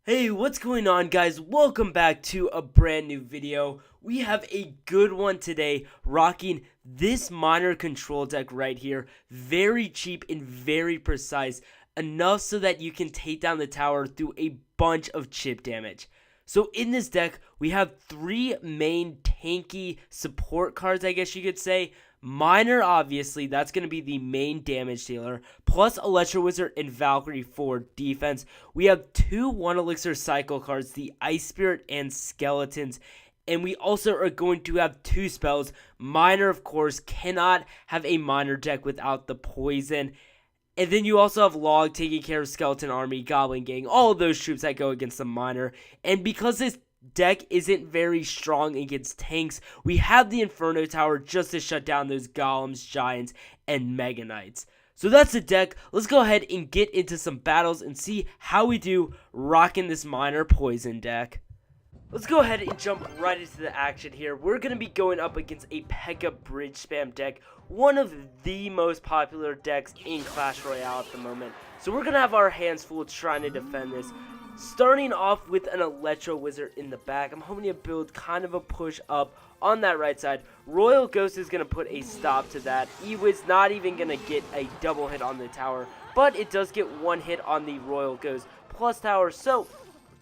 Hey, what's going on, guys? Welcome back to a brand new video. We have a good one today, rocking this minor control deck right here. Very cheap and very precise, enough so that you can take down the tower through a bunch of chip damage. So in this deck, we have three main tanky support cards, I guess you could say. Minor, obviously, that's going to be the main damage dealer, plus Electro Wizard and Valkyrie for defense. We have two 1 Elixir cycle cards, the Ice Spirit and Skeletons, and we also are going to have two spells. Minor, of course, cannot have a minor deck without the poison. And then you also have Log taking care of Skeleton Army, Goblin Gang, all of those troops that go against the minor. And because this deck isn't very strong against tanks, we have the Inferno Tower just to shut down those Golems, Giants, and Mega Knights. So that's the deck. Let's go ahead and get into some battles and see how we do rocking this minor poison deck. Let's go ahead and jump right into the action here. We're going to be going up against a Pekka bridge spam deck, one of the most popular decks in Clash Royale at the moment. So we're going to have our hands full trying to defend this. Starting off with an Electro Wizard in the back. I'm hoping to build kind of a push up on that right side. Royal Ghost is going to put a stop to that. Ewiz not even going to get a double hit on the tower, but it does get one hit on the Royal Ghost plus tower, so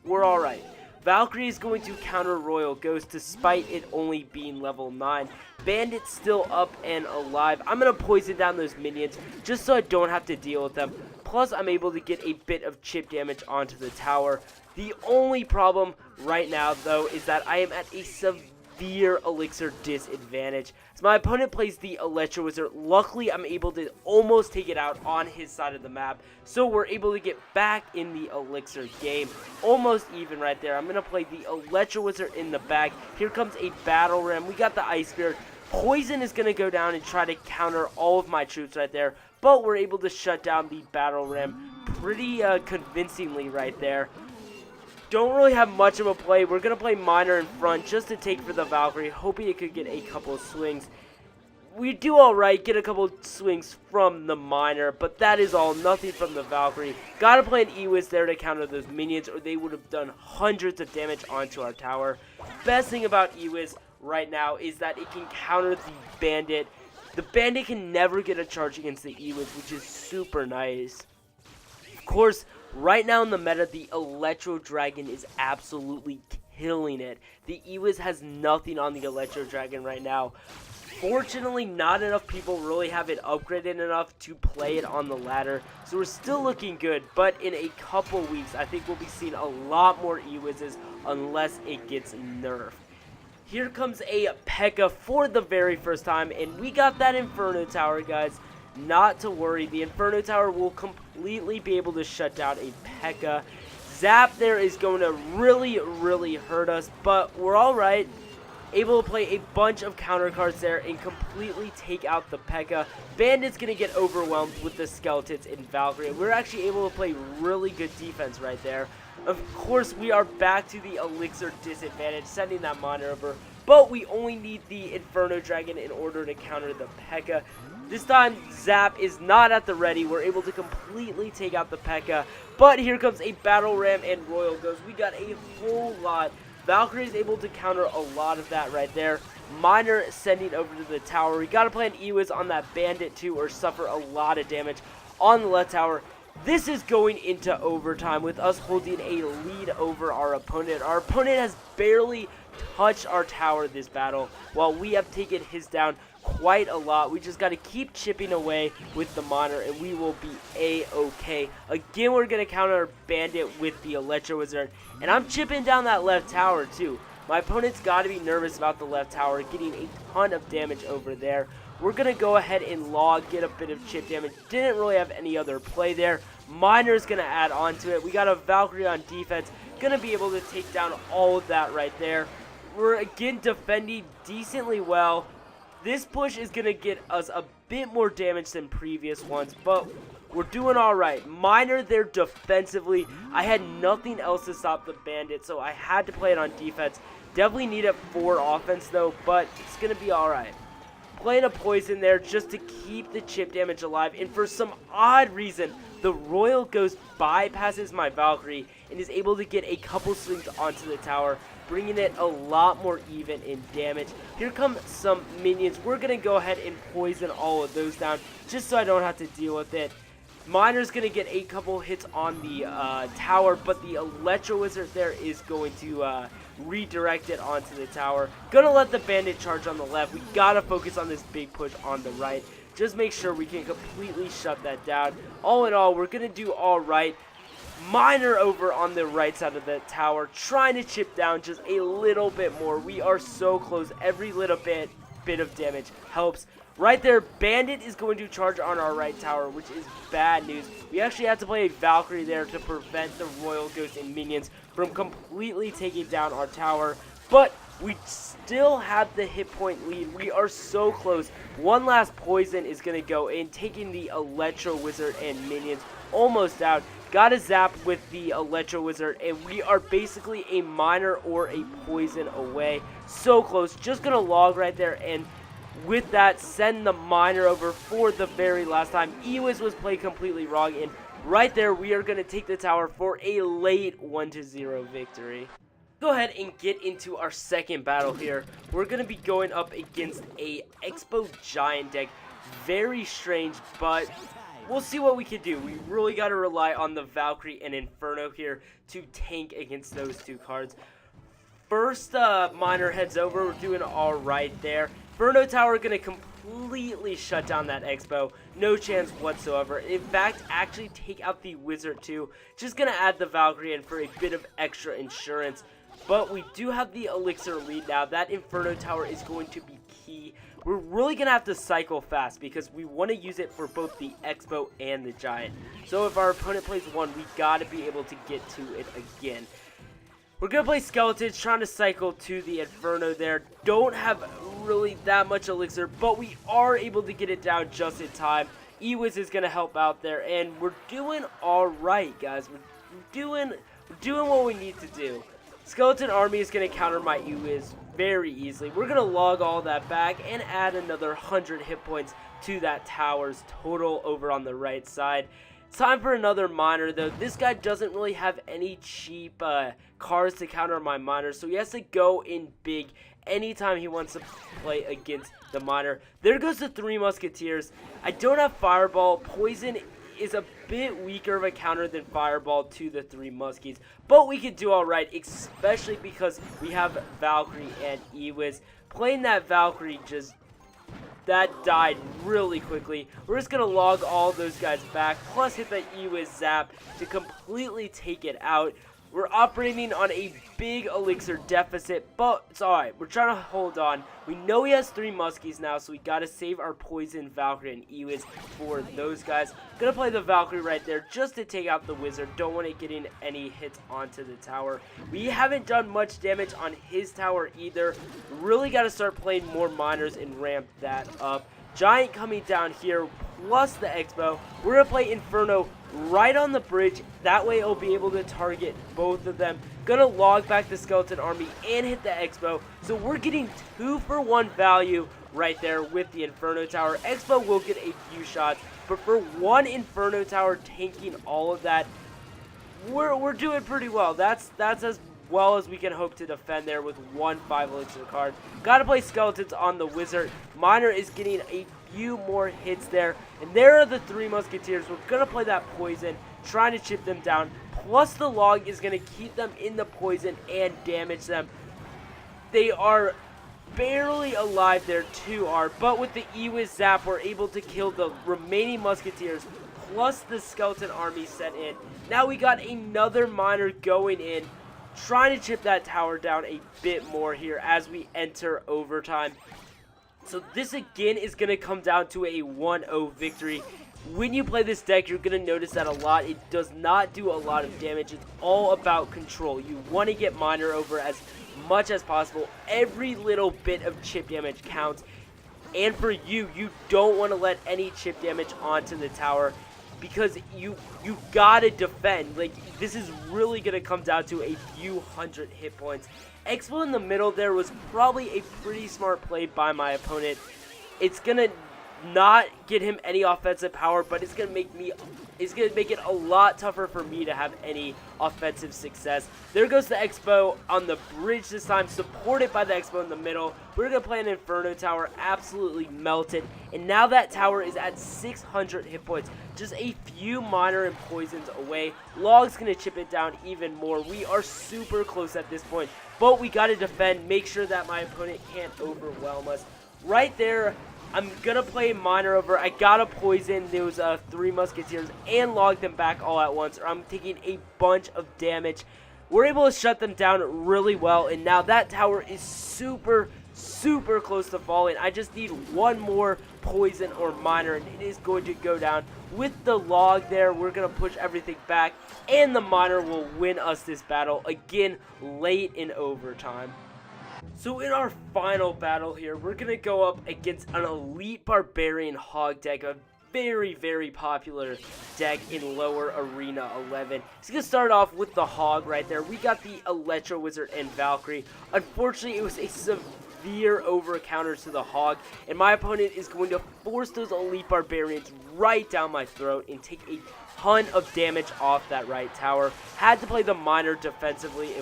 we're alright. Valkyrie is going to counter Royal Ghost despite it only being level 9. Bandit's still up and alive. I'm going to poison down those minions just so I don't have to deal with them. Plus, I'm able to get a bit of chip damage onto the tower. The only problem right now, though, is that I am at a severe elixir disadvantage. So my opponent plays the Electro Wizard. Luckily, I'm able to almost take it out on his side of the map. So we're able to get back in the elixir game. Almost even right there. I'm going to play the Electro Wizard in the back. Here comes a Battle Ram. We got the Ice Spirit. Poison is going to go down and try to counter all of my troops right there. But we're able to shut down the Battle Ram pretty convincingly right there. Don't really have much of a play. We're going to play Minor in front just to take for the Valkyrie, hoping it could get a couple of swings. We do alright, get a couple of swings from the Minor, but that is all. Nothing from the Valkyrie. Gotta play an Ewiz there to counter those minions, or they would have done hundreds of damage onto our tower. Best thing about Ewiz right now is that it can counter the Bandit. The Bandit can never get a charge against the Ewiz, which is super nice. Of course, right now in the meta, the Electro Dragon is absolutely killing it. The Ewiz has nothing on the Electro Dragon right now. Fortunately, not enough people really have it upgraded enough to play it on the ladder, so we're still looking good, but in a couple weeks, I think we'll be seeing a lot more Ewizes unless it gets nerfed. Here comes a Pekka for the very first time, and we got that Inferno Tower, guys. Not to worry, the Inferno Tower will completely be able to shut down a Pekka. Zap there is going to really hurt us, but we're alright. Able to play a bunch of counter cards there and completely take out the Pekka. Bandit's going to get overwhelmed with the Skeletons and Valkyrie. We're actually able to play really good defense right there. Of course, we are back to the Elixir disadvantage, sending that Minor over. But we only need the Inferno Dragon in order to counter the Pekka. This time, Zap is not at the ready. We're able to completely take out the Pekka. But here comes a Battle Ram and Royal Ghost. We got a whole lot. Valkyrie is able to counter a lot of that right there. Minor sending over to the tower. We got to play an Ewiz on that Bandit too, or suffer a lot of damage on the left tower. This is going into overtime with us holding a lead over our opponent. Our opponent has barely touched our tower this battle, while we have taken his down quite a lot. We just got to keep chipping away with the Minor, and we will be a-okay. Again, we're going to counter our Bandit with the Electro Wizard, and I'm chipping down that left tower too. My opponent's got to be nervous about the left tower, getting a ton of damage over there. We're going to go ahead and Log, get a bit of chip damage. Didn't really have any other play there. Minor's going to add on to it. We got a Valkyrie on defense. Going to be able to take down all of that right there. We're again defending decently well. This push is going to get us a bit more damage than previous ones, but we're doing alright. Minor there defensively. I had nothing else to stop the Bandit, so I had to play it on defense. Definitely need it for offense though, but it's going to be alright. playing a poison there just to keep the chip damage alive, and for some odd reason, the Royal Ghost bypasses my Valkyrie and is able to get a couple swings onto the tower, bringing it a lot more even in damage. Here come some minions. We're going to go ahead and poison all of those down just so I don't have to deal with it. Miner's going to get a couple hits on the tower, but the Electro Wizard there is going to redirect it onto the tower. Gonna let the bandit charge on the left. We gotta focus on this big push on the right. Just make sure we can completely shut that down. All in all, we're gonna do all right. Miner over on the right side of the tower, trying to chip down just a little bit more. We are so close. Every little bit of damage helps. Right there, Bandit is going to charge on our right tower, which is bad news. We actually have to play a Valkyrie there to prevent the Royal Ghost and minions from completely taking down our tower. But we still have the hit point lead. We are so close. One last poison is going to go in, taking the Electro Wizard and minions almost out. Got a zap with the Electro Wizard, and we are basically a miner or a poison away. So close. Just going to log right there, and with that, send the miner over for the very last time. Ewiz was played completely wrong, and right there, we are going to take the tower for a late 1-0 victory. Go ahead and get into our second battle here. We're going to be going up against a Expo Giant deck. Very strange, but we'll see what we can do. We really got to rely on the Valkyrie and Inferno here to tank against those two cards. First, miner heads over. We're doing all right there. Inferno Tower going to completely shut down that Expo. No chance whatsoever. In fact, actually take out the Wizard too. Just going to add the Valkyrie in for a bit of extra insurance. But we do have the Elixir lead now. That Inferno Tower is going to be key. We're really going to have to cycle fast because we want to use it for both the Expo and the Giant. So if our opponent plays one, we got to be able to get to it again. We're going to play Skeletons, trying to cycle to the Inferno there. Don't have really that much Elixir, but we are able to get it down just in time. Ewiz is going to help out there, and we're doing all right, guys. We're doing what we need to do. Skeleton Army is going to counter my Ewiz very easily. We're going to log all that back and add another 100 hit points to that tower's total over on the right side. Time for another miner, though. This guy doesn't really have any cheap cards to counter my miner, so he has to go in big anytime he wants to play against the miner. There goes the Three Musketeers. I don't have Fireball. Poison is a bit weaker of a counter than Fireball to the Three Muskies, but we can do all right, especially because we have Valkyrie and Ewiz. Playing that Valkyrie that died really quickly. We're just going to log all those guys back, plus hit the Ewiz zap to completely take it out. We're operating on a big Elixir deficit, but it's alright. We're trying to hold on. We know he has Three Muskies now, so we got to save our Poison, Valkyrie, and Ewiz for those guys. Gonna play the Valkyrie right there just to take out the Wizard. Don't want it getting any hits onto the tower. We haven't done much damage on his tower either. Really got to start playing more miners and ramp that up. Giant coming down here, plus the Expo. We're going to play Inferno right on the bridge. That way it'll be able to target both of them. Gonna log back the Skeleton Army and hit the Expo. So we're getting 2-for-1 value right there with the Inferno Tower. Expo will get a few shots, but for one Inferno Tower tanking all of that, we're doing pretty well. That's as well as we can hope to defend there with one 5 Elixir card. Gotta play Skeletons on the Wizard. Miner is getting a few more hits there. And there are the Three Musketeers. We're gonna play that Poison, trying to chip them down. Plus the log is gonna keep them in the poison and damage them. They are barely alive there, 2 are. But with the Ewiz zap, we're able to kill the remaining Musketeers. Plus the Skeleton Army set in. Now we got another Miner going in, trying to chip that tower down a bit more here as we enter overtime. So this again is going to come down to a 1-0 victory. When you play this deck, you're going to notice that a lot. It does not do a lot of damage. It's all about control. You want to get Miner over as much as possible. Every little bit of chip damage counts. And for you, you don't want to let any chip damage onto the tower, because you gotta defend. Like, this is really gonna come down to a few hundred hit points. Expo in the middle there was probably a pretty smart play by my opponent. It's gonna not get him any offensive power, but it's gonna make it a lot tougher for me to have any offensive success. There goes the Expo on the bridge this time, supported by the Expo in the middle. We're gonna play an Inferno Tower, absolutely melted, and now that tower is at 600 hit points, just a few minor and poisons away. Log's gonna chip it down even more. We are super close at this point, but we gotta defend, make sure that my opponent can't overwhelm us. Right there, I'm gonna play Miner over. I gotta poison those 3 Musketeers and log them back all at once, or I'm taking a bunch of damage. We're able to shut them down really well, and now that tower is super close to falling. I just need one more poison or Miner, and it is going to go down. With the log there, we're gonna push everything back, and the Miner will win us this battle again late in overtime. So in our final battle here, we're going to go up against an Elite Barbarian Hog deck, a very popular deck in lower Arena 11. It's going to start off with the Hog right there. We got the Electro Wizard and Valkyrie. Unfortunately, it was a severe over counter to the Hog, and my opponent is going to force those Elite Barbarians right down my throat and take a ton of damage off that right tower. Had to play the Miner defensively.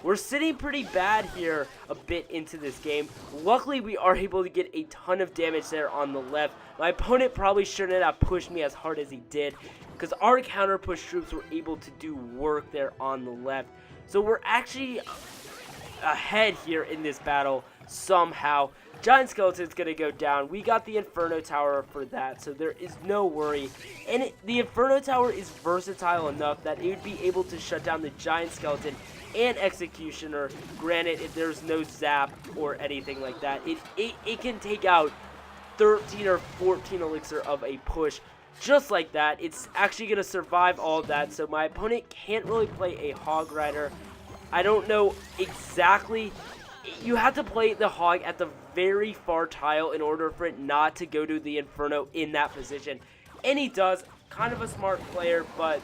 We're sitting pretty bad here a bit into this game. Luckily, we are able to get a ton of damage there on the left. My opponent probably shouldn't have pushed me as hard as he did, because our counter push troops were able to do work there on the left. So we're actually ahead here in this battle somehow. Giant Skeleton's going to go down. We got the Inferno Tower for that, so there is no worry. And the Inferno Tower is versatile enough that it would be able to shut down the Giant Skeleton and Executioner. Granted, if there's no zap or anything like that, it can take out 13 or 14 elixir of a push just like that. It's actually going to survive all of that, so my opponent can't really play a Hog Rider. I don't know exactly. You have to play the Hog at the very far tile in order for it not to go to the Inferno in that position. And he does. Kind of a smart player, but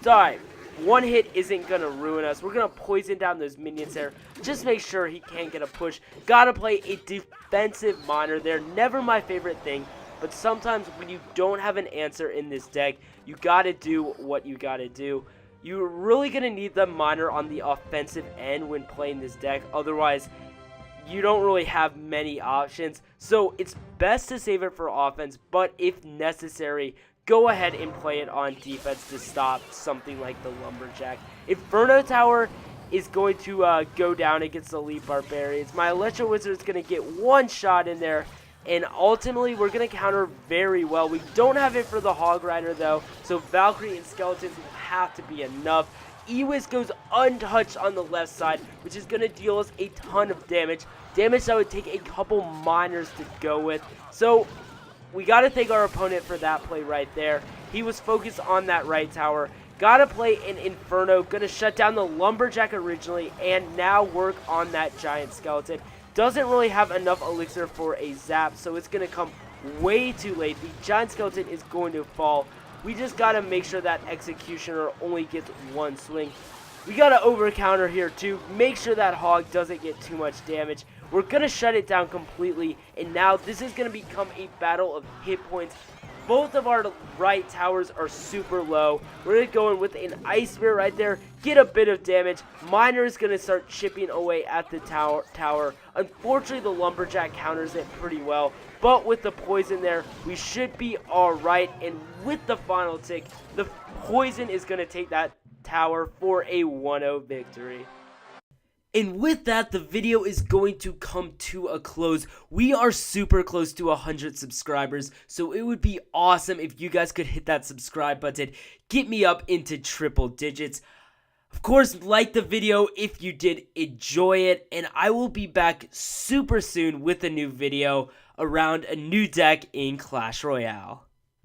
die. One hit isn't going to ruin us. We're going to poison down those minions there. Just make sure he can't get a push. Got to play a defensive Miner there. Never my favorite thing. But sometimes when you don't have an answer in this deck, you got to do what you got to do. You're really going to need the Miner on the offensive end when playing this deck. Otherwise, you don't really have many options. So it's best to save it for offense. But if necessary, go ahead and play it on defense to stop something like the Lumberjack. Inferno Tower is going to go down against the Elite Barbarians. My Electro Wizard is going to get one shot in there. And ultimately, we're going to counter very well. We don't have it for the Hog Rider, though. So Valkyrie and Skeletons will have to be enough. Ewis goes untouched on the left side, which is going to deal us a ton of damage. Damage that would take a couple Miners to go with. So we got to thank our opponent for that play right there. He was focused on that right tower. Got to play an Inferno. Going to shut down the Lumberjack originally and now work on that Giant Skeleton. Doesn't really have enough elixir for a zap, so it's going to come way too late. The Giant Skeleton is going to fall. We just got to make sure that Executioner only gets one swing. We got to over counter here too. Make sure that Hog doesn't get too much damage. We're going to shut it down completely, and now this is going to become a battle of hit points. Both of our right towers are super low. We're going to go in with an Ice Spear right there, get a bit of damage. Miner is going to start chipping away at the tower. Unfortunately, the Lumberjack counters it pretty well, but with the poison there, we should be alright. And with the final tick, the poison is going to take that tower for a 1-0 victory. And with that, the video is going to come to a close. We are super close to 100 subscribers, so it would be awesome if you guys could hit that subscribe button. Get me up into triple digits. Of course, like the video if you did enjoy it, and I will be back super soon with a new video around a new deck in Clash Royale.